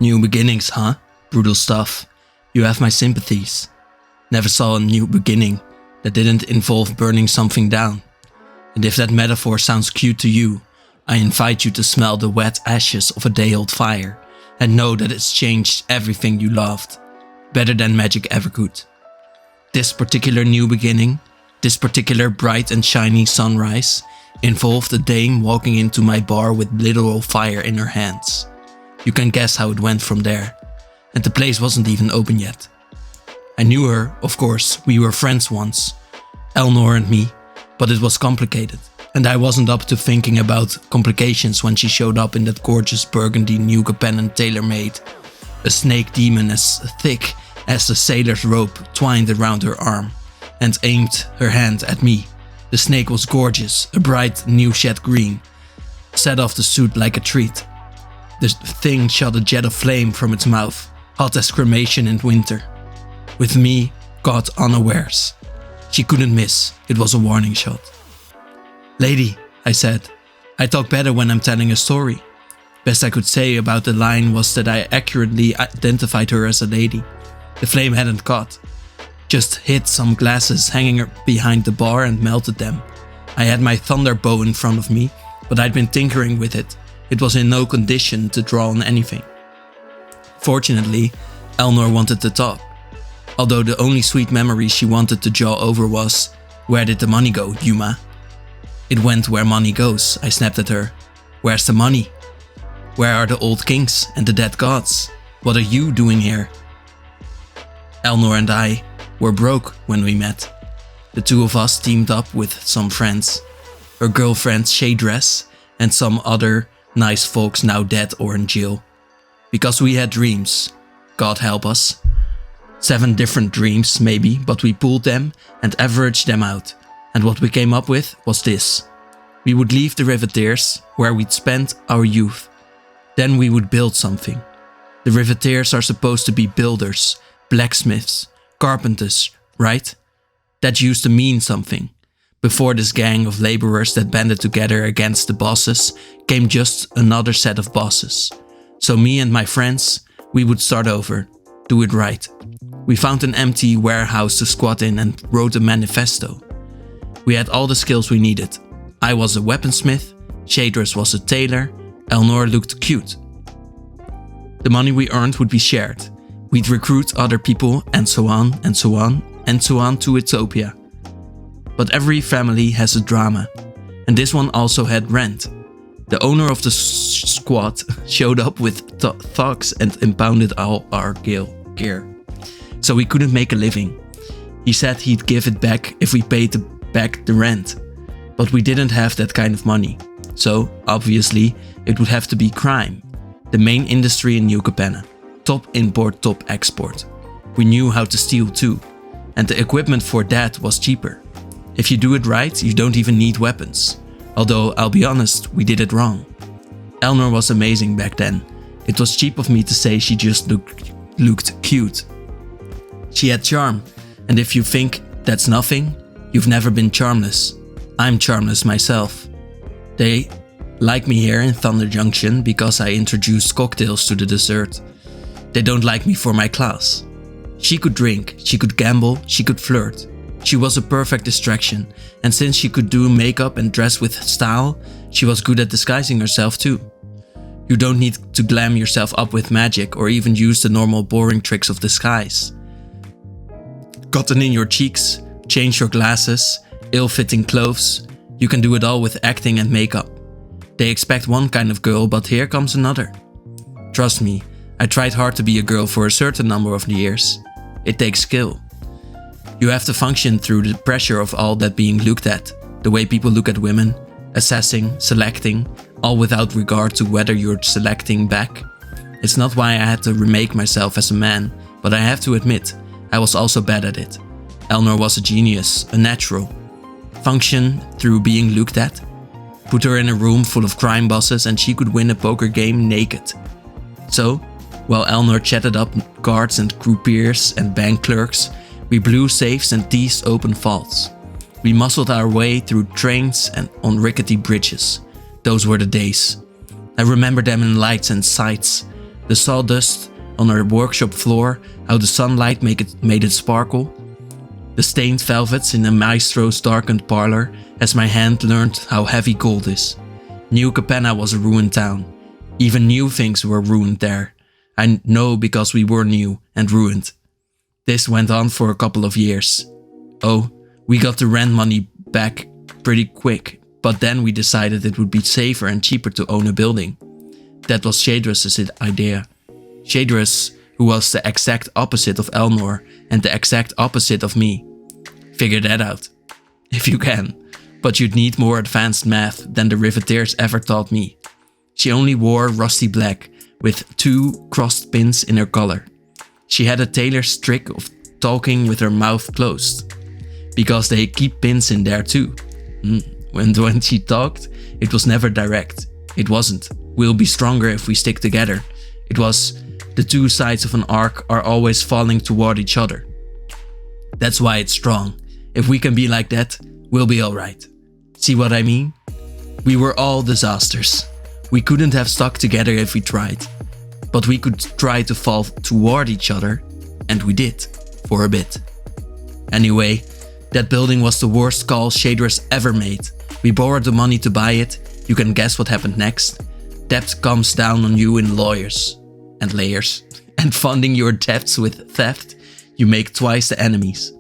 New beginnings, huh? Brutal stuff. You have my sympathies. Never saw a new beginning that didn't involve burning something down. And if that metaphor sounds cute to you, I invite you to smell the wet ashes of a day-old fire and know that it's changed everything you loved, better than magic ever could. This particular new beginning, this particular bright and shiny sunrise, involved a dame walking into my bar with literal fire in her hands. You can guess how it went from there, and the place wasn't even open yet. I knew her, of course, we were friends once, Eleanor and me, but it was complicated, and I wasn't up to thinking about complications when she showed up in that gorgeous burgundy New Capennan tailor-made, a snake demon as thick as the sailor's rope twined around her arm, and aimed her hand at me. The snake was gorgeous, a bright new shed green, set off the suit like a treat. The thing shot a jet of flame from its mouth, hot as cremation in winter. With me, caught unawares. She couldn't miss, it was a warning shot. "Lady," I said, "I talk better when I'm telling a story." Best I could say about the line was that I accurately identified her as a lady. The flame hadn't caught. Just hit some glasses hanging behind the bar and melted them. I had my thunder bow in front of me, but I'd been tinkering with it. It was in no condition to draw on anything. Fortunately, Eleanor wanted to talk. Although the only sweet memory she wanted to jaw over was, "Where did the money go, Yuma?" "It went where money goes," I snapped at her. "Where's the money? Where are the old kings and the dead gods? What are you doing here?" Eleanor and I were broke when we met. The two of us teamed up with some friends, her girlfriend Shadress and some other nice folks now dead or in jail. Because we had dreams, God help us. 7 different dreams maybe, but we pulled them and averaged them out. And what we came up with was this. We would leave the Riveteers, where we'd spent our youth. Then we would build something. The Riveteers are supposed to be builders, blacksmiths, carpenters, right? That used to mean something. Before this gang of laborers that banded together against the bosses came just another set of bosses. So me and my friends, we would start over, do it right. We found an empty warehouse to squat in and wrote a manifesto. We had all the skills we needed. I was a weaponsmith, Shadress was a tailor, Eleanor looked cute. The money we earned would be shared. We'd recruit other people and so on and so on and so on to Utopia. But every family has a drama, and this one also had rent. The owner of the squad showed up with thugs and impounded all our gear. So we couldn't make a living. He said he'd give it back if we paid back the rent. But we didn't have that kind of money. So, obviously, it would have to be crime. The main industry in New Capenna. Top import, top export. We knew how to steal too. And the equipment for that was cheaper. If you do it right, you don't even need weapons. Although, I'll be honest, we did it wrong. Eleanor was amazing back then. It was cheap of me to say she just looked cute. She had charm, and if you think that's nothing, you've never been charmless. I'm charmless myself. They like me here in Thunder Junction because I introduced cocktails to the dessert. They don't like me for my class. She could drink, she could gamble, she could flirt. She was a perfect distraction, and since she could do makeup and dress with style, she was good at disguising herself too. You don't need to glam yourself up with magic or even use the normal boring tricks of disguise. Cotton in your cheeks, change your glasses, ill-fitting clothes, you can do it all with acting and makeup. They expect one kind of girl, but here comes another. Trust me, I tried hard to be a girl for a certain number of years. It takes skill. You have to function through the pressure of all that being looked at, the way people look at women, assessing, selecting, all without regard to whether you're selecting back. It's not why I had to remake myself as a man, but I have to admit, I was also bad at it. Eleanor was a genius, a natural. Function through being looked at. Put her in a room full of crime bosses and she could win a poker game naked. So, while Eleanor chatted up guards and croupiers and bank clerks, we blew safes and teased open vaults. We muscled our way through trains and on rickety bridges. Those were the days. I remember them in lights and sights. The sawdust on her workshop floor, how the sunlight made it sparkle. The stained velvets in the maestro's darkened parlor, as my hand learned how heavy gold is. New Capenna was a ruined town. Even new things were ruined there. I know because we were new and ruined. This went on for a couple of years. Oh, we got the rent money back pretty quick, but then we decided it would be safer and cheaper to own a building. That was Shadra's idea. Shadras, who was the exact opposite of Elnor and the exact opposite of me. Figure that out, if you can, but you'd need more advanced math than the riveteers ever taught me. She only wore rusty black, with 2 crossed pins in her collar. She had a tailor's trick of talking with her mouth closed, because they keep pins in there too. When she talked, it was never direct. It wasn't, we'll be stronger if we stick together. It was, the 2 sides of an arc are always falling toward each other. That's why it's strong. If we can be like that, we'll be alright. See what I mean? We were all disasters. We couldn't have stuck together if we tried. But we could try to fall toward each other, and we did, for a bit. Anyway, that building was the worst call Shadras ever made. We borrowed the money to buy it. You can guess what happened next. Debt comes down on you in layers. And funding your debts with theft, you make twice the enemies.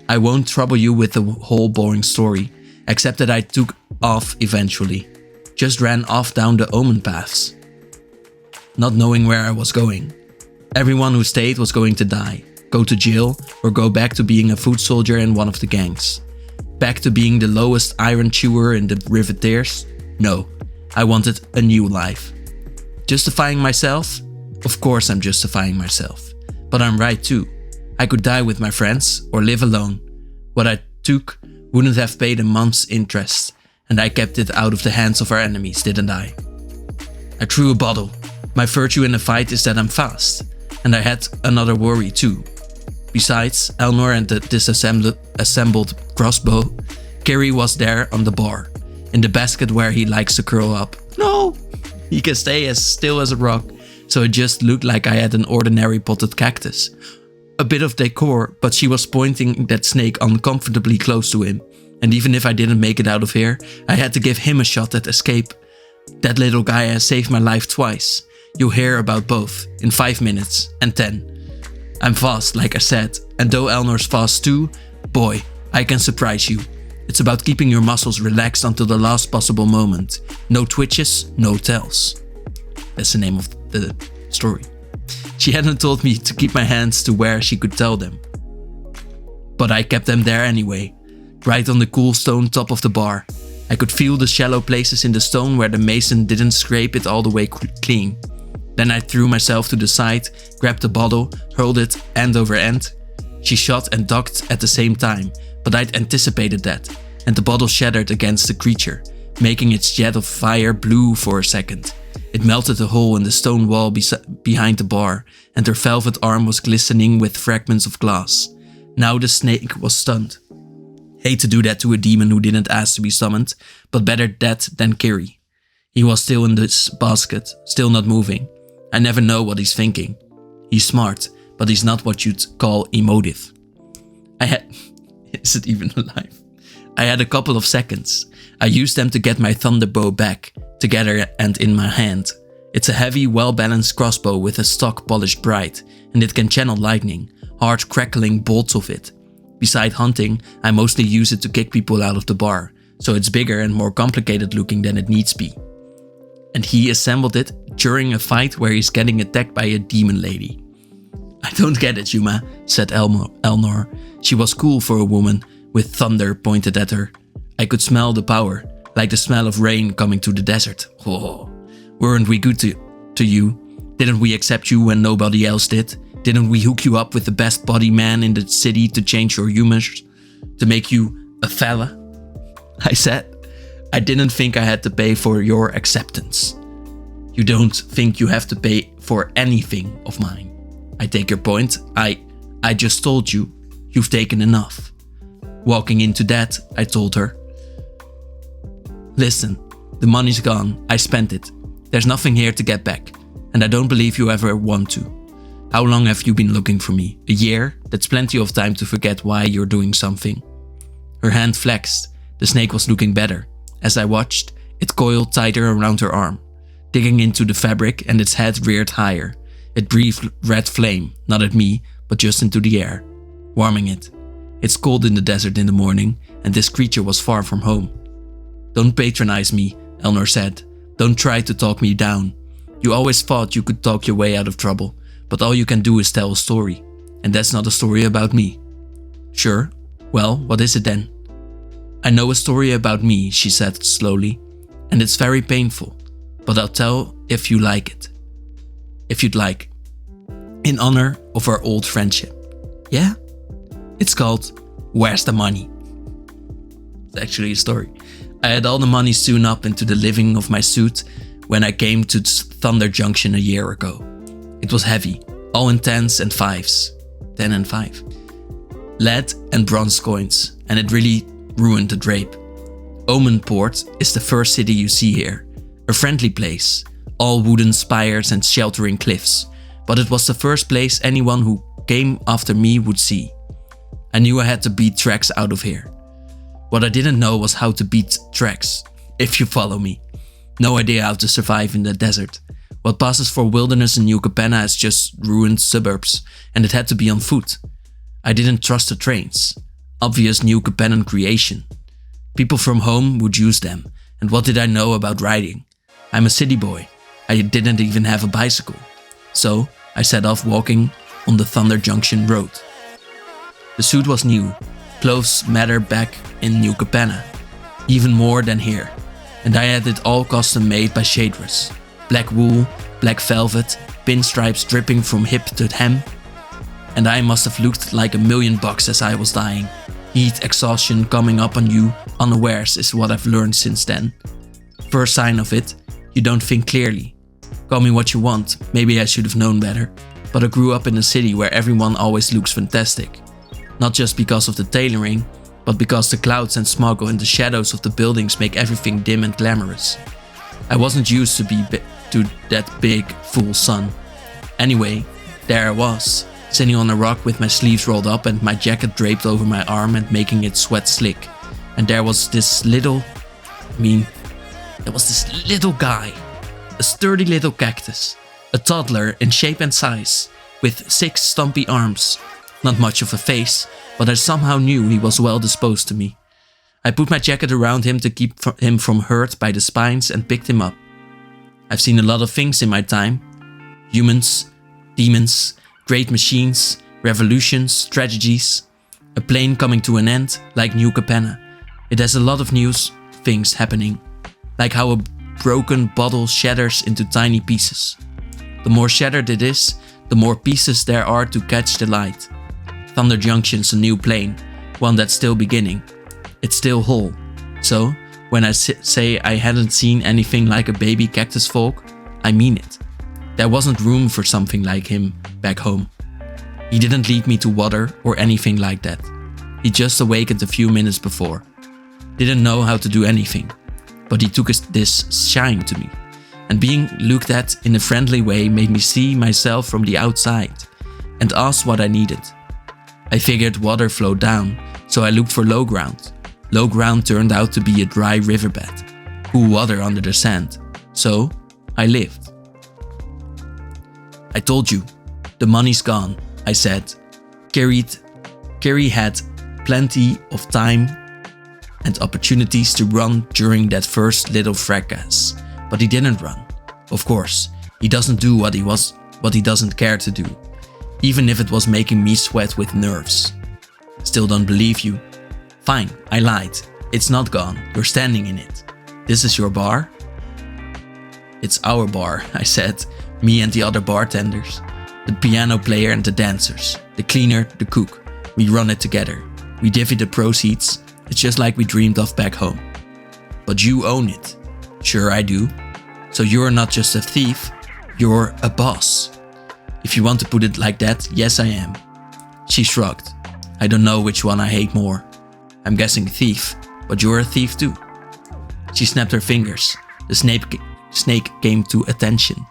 I won't trouble you with the whole boring story, except that I took off eventually. Just ran off down the omen paths, not knowing where I was going. Everyone who stayed was going to die, go to jail, or go back to being a foot soldier in one of the gangs. Back to being the lowest iron chewer in the riveteers? No, I wanted a new life. Justifying myself? Of course I'm justifying myself. But I'm right too. I could die with my friends or live alone. What I took wouldn't have paid a month's interest, and I kept it out of the hands of our enemies, didn't I? I threw a bottle. My virtue in the fight is that I'm fast, and I had another worry too. Besides Elnor and the disassembled crossbow, Kerry was there on the bar, in the basket where he likes to curl up. No! He can stay as still as a rock, so it just looked like I had an ordinary potted cactus. A bit of decor, but she was pointing that snake uncomfortably close to him. And even if I didn't make it out of here, I had to give him a shot at escape. That little guy has saved my life twice. You'll hear about both in 5 minutes and 10. I'm fast, like I said, and though Elnor's fast too, boy, I can surprise you. It's about keeping your muscles relaxed until the last possible moment. No twitches, no tells. That's the name of the story. She hadn't told me to keep my hands to where she could tell them. But I kept them there anyway, right on the cool stone top of the bar. I could feel the shallow places in the stone where the mason didn't scrape it all the way clean. Then I threw myself to the side, grabbed the bottle, hurled it end over end. She shot and ducked at the same time, but I'd anticipated that, and the bottle shattered against the creature, making its jet of fire blue for a second. It melted a hole in the stone wall behind the bar, and her velvet arm was glistening with fragments of glass. Now the snake was stunned. Hate to do that to a demon who didn't ask to be summoned, but better that than Kiri. He was still in this basket, still not moving. I never know what he's thinking. He's smart, but he's not what you'd call emotive. Is it even alive? I had a couple of seconds. I used them to get my thunderbow back, together and in my hand. It's a heavy, well-balanced crossbow with a stock polished bright, and it can channel lightning, hard crackling bolts of it. Beside hunting, I mostly use it to kick people out of the bar, so it's bigger and more complicated looking than it needs be. And he assembled it during a fight where he's getting attacked by a demon lady. I don't get it, Yuma, said Elnor. She was cool for a woman, with thunder pointed at her. I could smell the power, like the smell of rain coming to the desert. Oh, weren't we good to you? Didn't we accept you when nobody else did? Didn't we hook you up with the best body man in the city to change your humors? To make you a fella? I said, I didn't think I had to pay for your acceptance. You don't think you have to pay for anything of mine. I take your point. I just told you, you've taken enough. Walking into that, I told her. Listen, the money's gone. I spent it. There's nothing here to get back. and I don't believe you ever want to. How long have you been looking for me? A year? That's plenty of time to forget why you're doing something. Her hand flexed. The snake was looking better. As I watched, it coiled tighter around her arm, digging into the fabric, and its head reared higher. It breathed red flame, not at me, but just into the air, warming it. It's cold in the desert in the morning, and this creature was far from home. Don't patronize me, Eleanor said. Don't try to talk me down. You always thought you could talk your way out of trouble, but all you can do is tell a story. And that's not a story about me. Sure. Well, what is it then? I know a story about me, she said slowly, and it's very painful, but I'll tell if you like it. If you'd like. In honor of our old friendship. Yeah? It's called Where's the Money? It's actually a story. I had all the money sewn up into the lining of my suit when I came to Thunder Junction a year ago. It was heavy, all in 10s and 5s. 10 and 5. Lead and bronze coins, and it really ruined the drape. Omenport is the first city you see here. A friendly place, all wooden spires and sheltering cliffs, but it was the first place anyone who came after me would see. I knew I had to beat tracks out of here. What I didn't know was how to beat tracks, if you follow me. No idea how to survive in the desert. What passes for wilderness in New Capenna is just ruined suburbs, and it had to be on foot. I didn't trust the trains. Obvious New Capennan creation. People from home would use them, and what did I know about riding? I'm a city boy. I didn't even have a bicycle. So I set off walking on the Thunder Junction road. The suit was new. Clothes matter back in New Capenna, even more than here. And I had it all custom made by shaders. Black wool, black velvet, pinstripes dripping from hip to hem. And I must have looked like $1,000,000 as I was dying. Heat, exhaustion coming up on you unawares is what I've learned since then. First sign of it, you don't think clearly. Call me what you want, maybe I should have known better. But I grew up in a city where everyone always looks fantastic. Not just because of the tailoring, but because the clouds and smog and the shadows of the buildings make everything dim and glamorous. I wasn't used to that big, full sun. Anyway, there I was, sitting on a rock with my sleeves rolled up and my jacket draped over my arm and making it sweat slick. And there was this little guy, a sturdy little cactus, a toddler in shape and size, with 6 stumpy arms. Not much of a face, but I somehow knew he was well disposed to me. I put my jacket around him to keep him from hurt by the spines and picked him up. I've seen a lot of things in my time. Humans, demons, great machines, revolutions, tragedies. A plane coming to an end, like New Capenna. It has a lot of new things happening. Like how a broken bottle shatters into tiny pieces. The more shattered it is, the more pieces there are to catch the light. Thunder Junction's a new plane, one that's still beginning. It's still whole. So, when I say I hadn't seen anything like a baby cactus folk, I mean it. There wasn't room for something like him back home. He didn't lead me to water or anything like that. He just awakened a few minutes before. Didn't know how to do anything, but he took this shine to me. And being looked at in a friendly way made me see myself from the outside and ask what I needed. I figured water flowed down, so I looked for low ground. Low ground turned out to be a dry riverbed, cool water under the sand. So I lived. I told you, the money's gone, I said. Carrie had plenty of time and opportunities to run during that first little fracas, but he didn't run. Of course, he doesn't do what he doesn't care to do, even if it was making me sweat with nerves. Still don't believe you? Fine, I lied. It's not gone, you're standing in it. This is your bar? It's our bar, I said, me and the other bartenders. The piano player and the dancers, the cleaner, the cook. We run it together. We divvy the proceeds. It's just like we dreamed of back home. But you own it. Sure I do. So you're not just a thief, you're a boss. If you want to put it like that, yes I am. She shrugged. I don't know which one I hate more. I'm guessing thief, but you're a thief too. She snapped her fingers. The snake came to attention.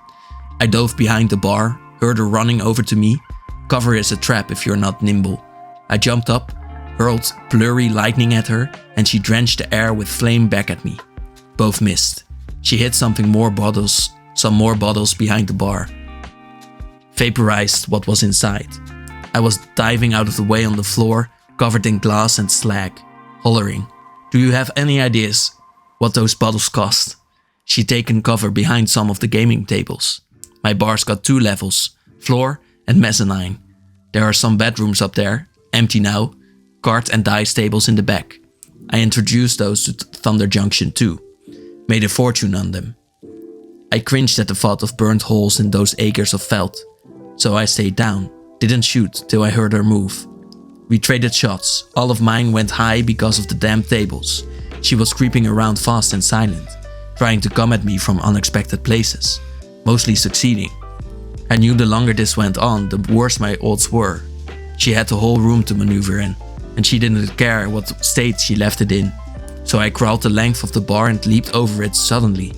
I dove behind the bar, heard her running over to me. Cover is a trap if you're not nimble. I jumped up, hurled blurry lightning at her, and she drenched the air with flame back at me. Both missed. She hit some more bottles behind the bar. Vaporized what was inside. I was diving out of the way on the floor, covered in glass and slag, hollering, "Do you have any ideas what those bottles cost?" She'd taken cover behind some of the gaming tables. My bar's got 2 levels, floor and mezzanine. There are some bedrooms up there, empty now, card and dice tables in the back. I introduced those to Thunder Junction too. Made a fortune on them. I cringed at the thought of burnt holes in those acres of felt. So I stayed down, didn't shoot till I heard her move. We traded shots, all of mine went high because of the damn tables. She was creeping around fast and silent, trying to come at me from unexpected places, mostly succeeding. I knew the longer this went on, the worse my odds were. She had the whole room to maneuver in, and she didn't care what state she left it in. So I crawled the length of the bar and leaped over it suddenly,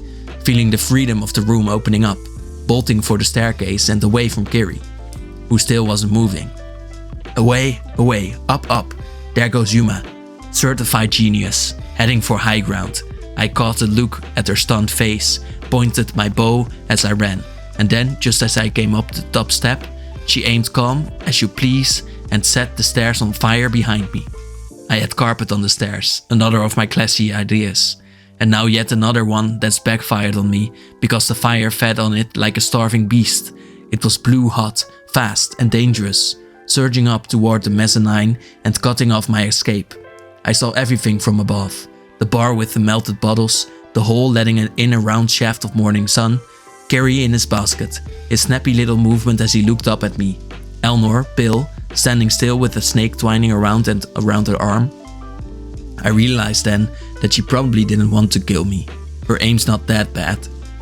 feeling the freedom of the room opening up, bolting for the staircase and away from Kiri, who still wasn't moving. Away, away, up, up. There goes Yuma, certified genius, heading for high ground. I caught a look at her stunned face, pointed my bow as I ran, and then, just as I came up the top step, she aimed calm, as you please, and set the stairs on fire behind me. I had carpet on the stairs, another of my classy ideas, and now yet another one that's backfired on me because the fire fed on it like a starving beast. It was blue hot, fast and dangerous, surging up toward the mezzanine and cutting off my escape. I saw everything from above, the bar with the melted bottles, the hole letting in a round shaft of morning sun, Carrie in his basket, his snappy little movement as he looked up at me, Elnor, Bill, standing still with a snake twining around her arm. I realized then that she probably didn't want to kill me. Her aim's not that bad,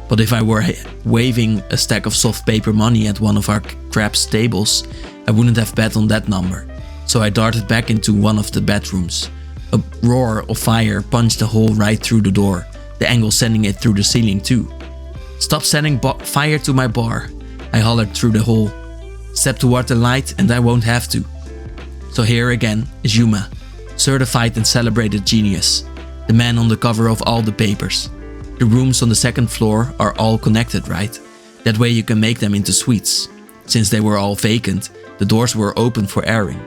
but if I were waving a stack of soft paper money at one of our crap's tables, I wouldn't have bet on that number. So I darted back into one of the bedrooms. A roar of fire punched a hole right through the door, the angle sending it through the ceiling too. "Stop setting fire to my bar," I hollered through the hole. "Step toward the light and I won't have to." So here again is Yuma, certified and celebrated genius, the man on the cover of all the papers. The rooms on the second floor are all connected, right? That way you can make them into suites. Since they were all vacant, the doors were open for airing,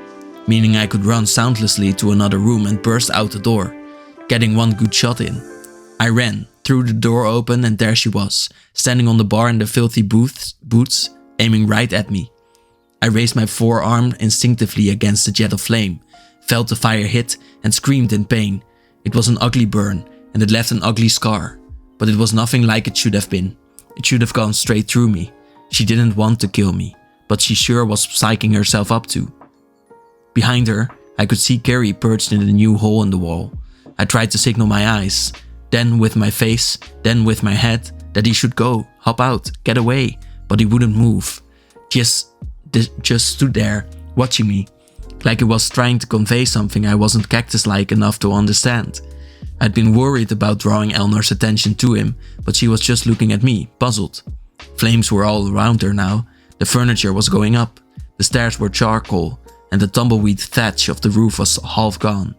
meaning I could run soundlessly to another room and burst out the door, getting one good shot in. I ran, threw the door open, and there she was, standing on the bar in the filthy boots, aiming right at me. I raised my forearm instinctively against the jet of flame, felt the fire hit, and screamed in pain. It was an ugly burn, and it left an ugly scar, but it was nothing like it should have been. It should have gone straight through me. She didn't want to kill me, but she sure was psyching herself up to. Behind her, I could see Carrie perched in the new hole in the wall. I tried to signal my eyes, then with my face, then with my head, that he should go, hop out, get away, but he wouldn't move. Just stood there, watching me, like he was trying to convey something I wasn't cactus-like enough to understand. I'd been worried about drawing Elnor's attention to him, but she was just looking at me, puzzled. Flames were all around her now, the furniture was going up, the stairs were charcoal, and the tumbleweed thatch of the roof was half gone.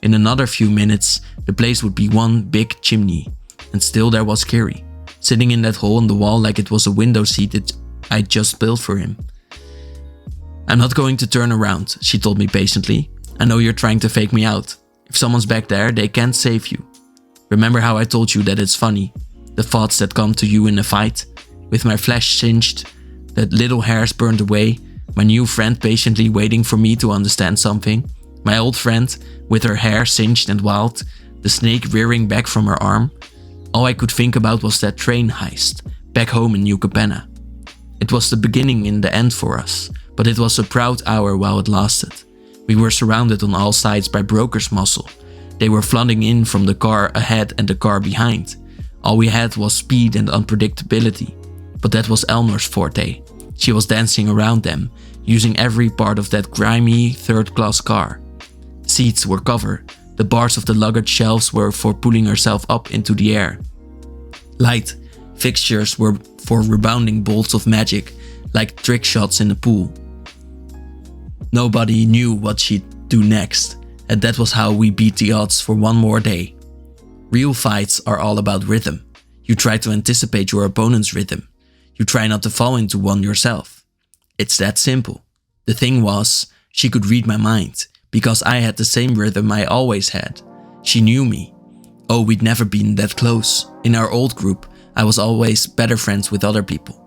In another few minutes, the place would be one big chimney, and still there was Carrie, sitting in that hole in the wall like it was a window seat I'd just built for him. "I'm not going to turn around," she told me patiently. "I know you're trying to fake me out. If someone's back there, they can't save you. Remember how I told you that it's funny, the thoughts that come to you in a fight? With my flesh singed, the little hairs burned away, my new friend patiently waiting for me to understand something, my old friend with her hair singed and wild, the snake rearing back from her arm. All I could think about was that train heist, back home in New Capenna. It was the beginning and the end for us, but it was a proud hour while it lasted. We were surrounded on all sides by brokers' muscle. They were flooding in from the car ahead and the car behind. All we had was speed and unpredictability, but that was Elnor's forte. She was dancing around them, using every part of that grimy third-class car. Seats were covered, the bars of the luggage shelves were for pulling herself up into the air. Light Fixtures were for rebounding bolts of magic, like trick shots in a pool. Nobody knew what she'd do next, and that was how we beat the odds for one more day. Real fights are all about rhythm. You try to anticipate your opponent's rhythm. You try not to fall into one yourself. It's that simple. The thing was, she could read my mind, because I had the same rhythm I always had. She knew me. Oh, we'd never been that close. In our old group, I was always better friends with other people.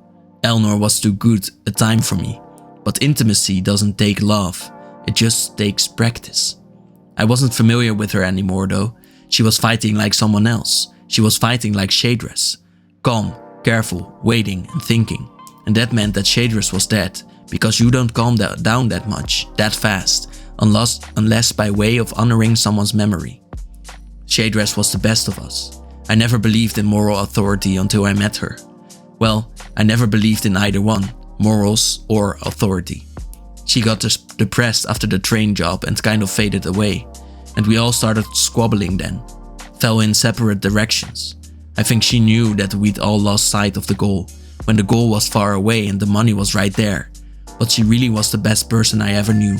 Eleanor was too good a time for me. But intimacy doesn't take love, it just takes practice. I wasn't familiar with her anymore though. She was fighting like someone else. She was fighting like Shadress. Calm, careful, waiting and thinking. And that meant that Shadress was dead, because you don't calm down that much, that fast, unless by way of honoring someone's memory. Shadress was the best of us. I never believed in moral authority until I met her. Well, I never believed in either one, morals or authority. She got depressed after the train job and kind of faded away, and we all started squabbling then, fell in separate directions. I think she knew that we'd all lost sight of the goal, when the goal was far away and the money was right there, but she really was the best person I ever knew.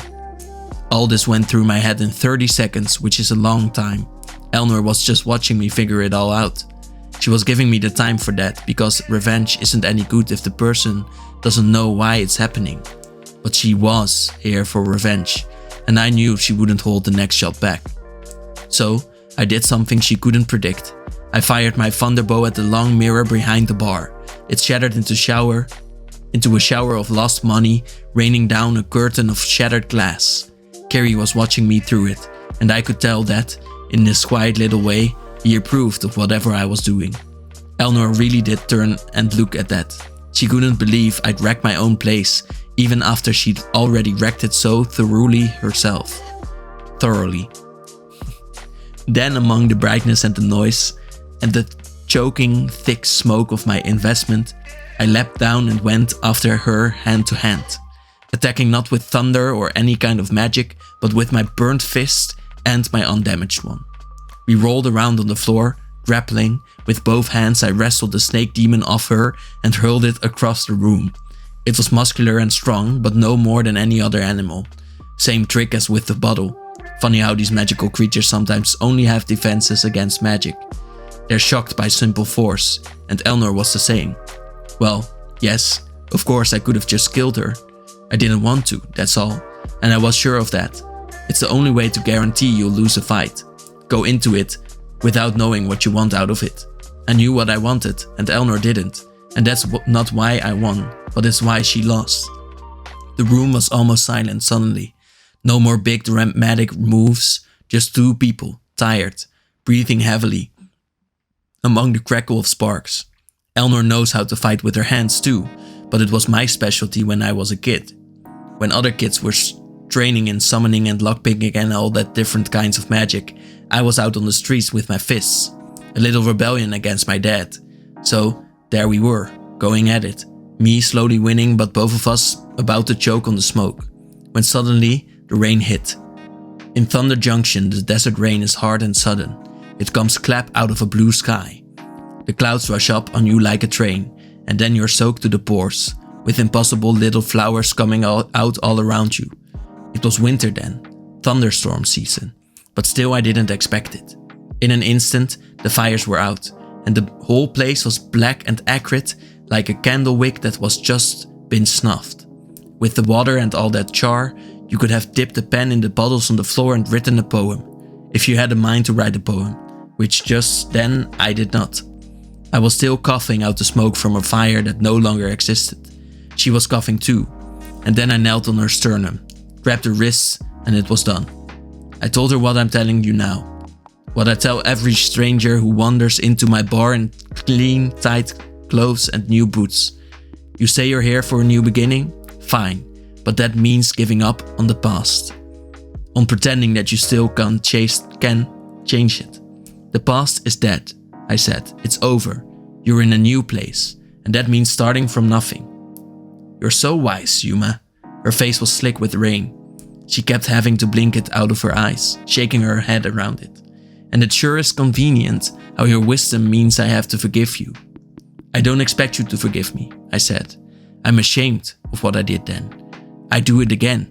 All this went through my head in 30 seconds, which is a long time. Eleanor was just watching me figure it all out. She was giving me the time for that, because revenge isn't any good if the person doesn't know why it's happening. But she was here for revenge, and I knew she wouldn't hold the next shot back. So, I did something she couldn't predict. I fired my thunderbow at the long mirror behind the bar. It shattered into a shower of lost money, raining down a curtain of shattered glass. Carrie was watching me through it, and I could tell that, in this quiet little way, he approved of whatever I was doing. Eleanor really did turn and look at that. She couldn't believe I'd wrecked my own place, even after she'd already wrecked it so thoroughly herself. Thoroughly. Then, among the brightness and the noise, and the choking, thick smoke of my investment, I leapt down and went after her hand to hand, attacking not with thunder or any kind of magic, but with my burnt fist and my undamaged one. We rolled around on the floor, grappling. With both hands I wrestled the snake demon off her and hurled it across the room. It was muscular and strong, but no more than any other animal. Same trick as with the bottle. Funny how these magical creatures sometimes only have defenses against magic. They're shocked by simple force, and Eleanor was the same. Well, yes, of course I could have just killed her. I didn't want to, that's all, and I was sure of that. It's the only way to guarantee you'll lose a fight. Go into it without knowing what you want out of it. I knew what I wanted, and Eleanor didn't, and that's not why I won, but it's why she lost. The room was almost silent suddenly. No more big dramatic moves, just two people, tired, breathing heavily, among the crackle of sparks. Eleanor knows how to fight with her hands too, but it was my specialty when I was a kid. When other kids were training in summoning and lockpicking and all that different kinds of magic, I was out on the streets with my fists. A little rebellion against my dad. So, there we were, going at it. Me slowly winning, but both of us about to choke on the smoke. When suddenly, the rain hit. In Thunder Junction, the desert rain is hard and sudden. It comes clap out of a blue sky. The clouds rush up on you like a train, and then you're soaked to the pores, with impossible little flowers coming out all around you. It was winter then, thunderstorm season, but still I didn't expect it. In an instant, the fires were out, and the whole place was black and acrid, like a candle wick that was just been snuffed. With the water and all that char, you could have dipped a pen in the bottles on the floor and written a poem, if you had a mind to write a poem, which just then I did not. I was still coughing out the smoke from a fire that no longer existed. She was coughing too, and then I knelt on her sternum, grabbed her wrists, and it was done. I told her what I'm telling you now. What I tell every stranger who wanders into my bar in clean, tight clothes and new boots. You say you're here for a new beginning? Fine, but that means giving up on the past. On pretending that you still can change it. The past is dead, I said. It's over. You're in a new place, and that means starting from nothing. You're so wise, Yuma. Her face was slick with rain. She kept having to blink it out of her eyes, shaking her head around it. And it sure is convenient how your wisdom means I have to forgive you. I don't expect you to forgive me, I said. I'm ashamed of what I did then. I'd do it again.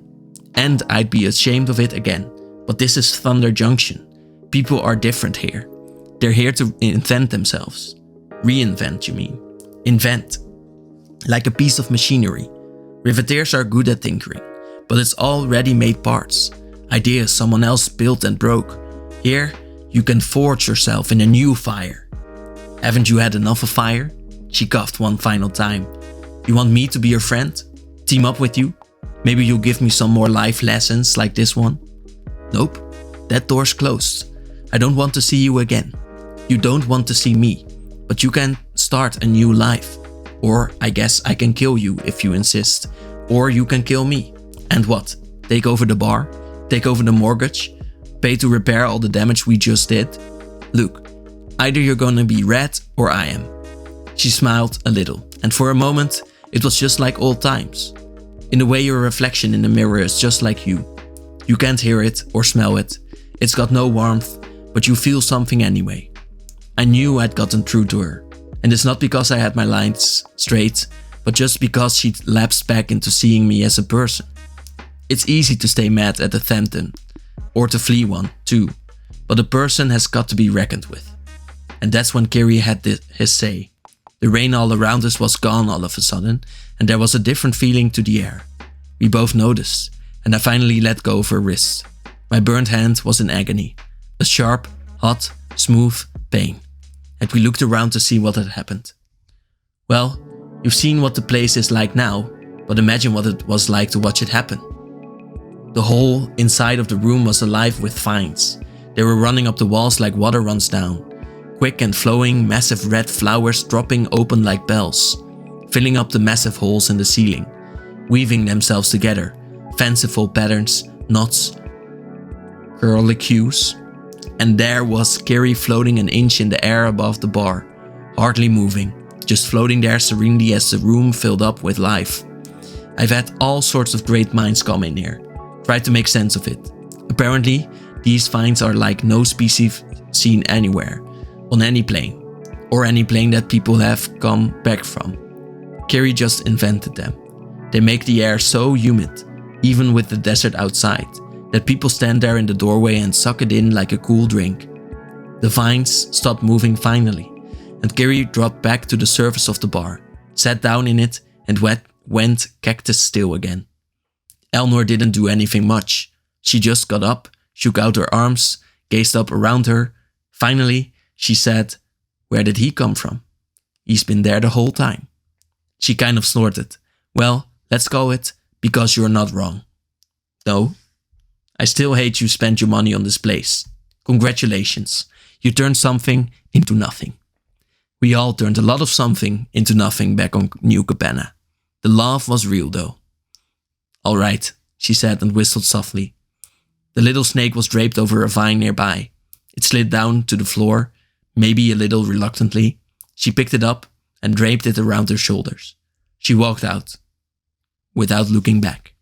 And I'd be ashamed of it again. But this is Thunder Junction. People are different here. They're here to invent themselves. Reinvent, you mean. Invent. Like a piece of machinery. Riveteers are good at tinkering, but it's all ready-made parts. Ideas someone else built and broke. Here, you can forge yourself in a new fire. Haven't you had enough of fire? She coughed one final time. You want me to be your friend? Team up with you? Maybe you'll give me some more life lessons like this one? Nope, that door's closed. I don't want to see you again. You don't want to see me, but you can start a new life. Or I guess I can kill you if you insist. Or you can kill me. And what? Take over the bar? Take over the mortgage? Pay to repair all the damage we just did? Look, either you're gonna be red or I am. She smiled a little, and for a moment, it was just like old times. In the way your reflection in the mirror is just like you. You can't hear it or smell it. It's got no warmth, but you feel something anyway. I knew I'd gotten through to her. And it's not because I had my lines straight, but just because she'd lapsed back into seeing me as a person. It's easy to stay mad at a phantom, or to flee one, too. But a person has got to be reckoned with. And that's when Kerry had his say. The rain all around us was gone all of a sudden, and there was a different feeling to the air. We both noticed, and I finally let go of her wrist. My burned hand was in agony. A sharp, hot, smooth pain. And we looked around to see what had happened. Well, you've seen what the place is like now, but imagine what it was like to watch it happen. The whole inside of the room was alive with vines. They were running up the walls like water runs down. Quick and flowing, massive red flowers dropping open like bells, filling up the massive holes in the ceiling, weaving themselves together, fanciful patterns, knots, curlicues. And there was Kerry floating an inch in the air above the bar, hardly moving, just floating there serenely as the room filled up with life. I've had all sorts of great minds come in here, tried to make sense of it. Apparently, these vines are like no species seen anywhere, on any plane, or any plane that people have come back from. Kerry just invented them. They make the air so humid, even with the desert outside, that people stand there in the doorway and suck it in like a cool drink. The vines stopped moving finally, and Kerry dropped back to the surface of the bar, sat down in it, and went cactus still again. Eleanor didn't do anything much. She just got up, shook out her arms, gazed up around her. Finally, she said, "Where did he come from?" "He's been there the whole time." She kind of snorted. "Well, let's call it because you're not wrong." "No. I still hate you spent your money on this place. Congratulations. You turned something into nothing." We all turned a lot of something into nothing back on New Cabana. The laugh was real though. "All right," she said and whistled softly. The little snake was draped over a vine nearby. It slid down to the floor, maybe a little reluctantly. She picked it up and draped it around her shoulders. She walked out, without looking back.